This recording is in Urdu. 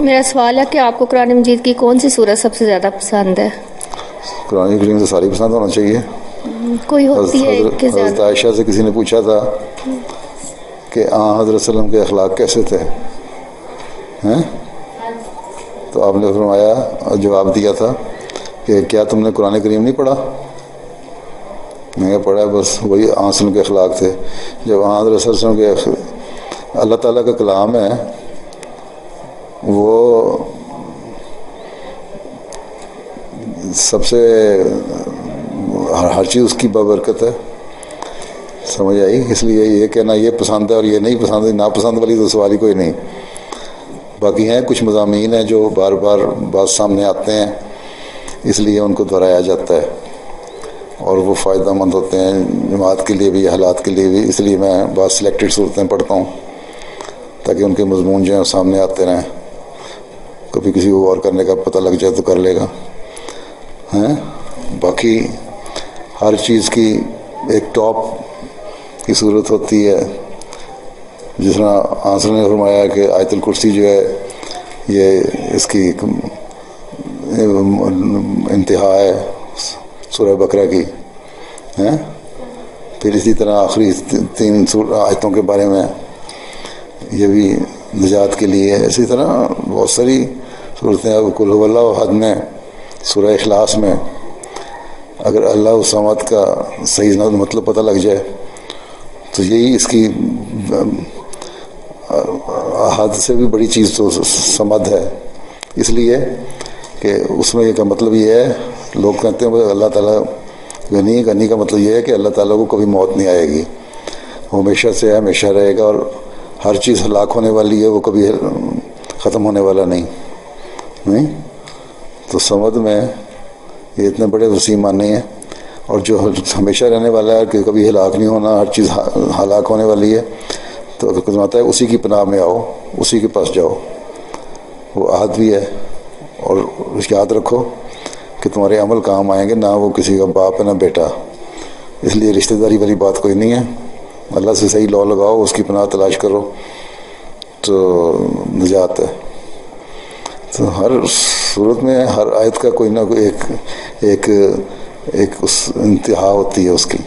میرا سوال ہے کہ آپ کو قرآن مجید کی کون سی سورت سب سے زیادہ پسند ہے؟ قرآن کریم سے ساری پسند ہونا چاہیے. کوئی ہوتی ہے کہ حضرت عائشہ سے کسی نے پوچھا تھا کہ حضرت صلی اللہ علیہ وسلم کے اخلاق کیسے تھے ہیں، تو آپ نے فرمایا اور جواب دیا تھا کہ کیا تم نے قرآن کریم نہیں پڑھا؟ میں نے پڑھا. بس وہی وسلم کے اخلاق تھے. جب حضرت صلی اللہ علیہ وسلم کے اللہ تعالیٰ کا کلام ہے وہ سب سے ہر چیز اس کی بابرکت ہے. سمجھ آئی؟ اس لیے یہ کہنا یہ پسند ہے اور یہ نہیں پسند ہے، ناپسند والی تو سوال ہی کوئی نہیں. باقی ہیں کچھ مضامین ہیں جو بار بار بات سامنے آتے ہیں، اس لیے ان کو دہرایا جاتا ہے اور وہ فائدہ مند ہوتے ہیں جماعت کے لیے بھی، حالات کے لیے بھی. اس لیے میں بعض سلیکٹڈ صورتیں پڑھتا ہوں تاکہ ان کے مضمون جو ہیں سامنے آتے رہیں. کبھی کسی کو غور کرنے کا پتہ لگ جائے تو کر لے گا. ہیں باقی ہر چیز کی ایک ٹاپ کی صورت ہوتی ہے. جس طرح آنسر نے فرمایا کہ آیت الکرسی جو ہے یہ اس کی انتہا ہے سورہ بقرہ کی ہیں. پھر اسی طرح آخری 3 آیتوں کے بارے میں یہ بھی نجات کے لیے ہے. اسی طرح بہت ساری صورتیں. اب قل هو اللہ احد میں سورہ اخلاص میں اگر اللہ الصمد کا صحیح مطلب پتہ لگ جائے تو یہی اس کی احد سے بھی بڑی چیز تو صمد ہے. اس لیے کہ اس میں کا مطلب یہ ہے، لوگ کہتے ہیں اللہ تعالیٰ غنی کا مطلب یہ ہے کہ اللہ تعالیٰ کو کبھی موت نہیں آئے گی، وہ ہمیشہ سے ہے، ہمیشہ رہے گا، اور ہر چیز ہلاک ہونے والی ہے، وہ کبھی ختم ہونے والا نہیں. تو سمد میں یہ اتنے بڑے وسیع معنی ہیں. اور جو ہمیشہ رہنے والا ہے کہ کبھی ہلاک نہیں ہونا، ہر چیز ہلاک ہونے والی ہے، تو کہتا ہے اسی کی پناہ میں آؤ، اسی کے پاس جاؤ. وہ عہد بھی ہے. اور یاد رکھو کہ تمہارے عمل کام آئیں گے، نہ وہ کسی کا باپ ہے نہ بیٹا. اس لیے رشتہ داری والی بات کوئی نہیں ہے. اللہ سے صحیح لو لگاؤ، اس کی پناہ تلاش کرو تو نجات ہے. تو ہر صورت میں ہر آیت کا کوئی نہ کوئی ایک اس انتہا ہوتی ہے اس کی.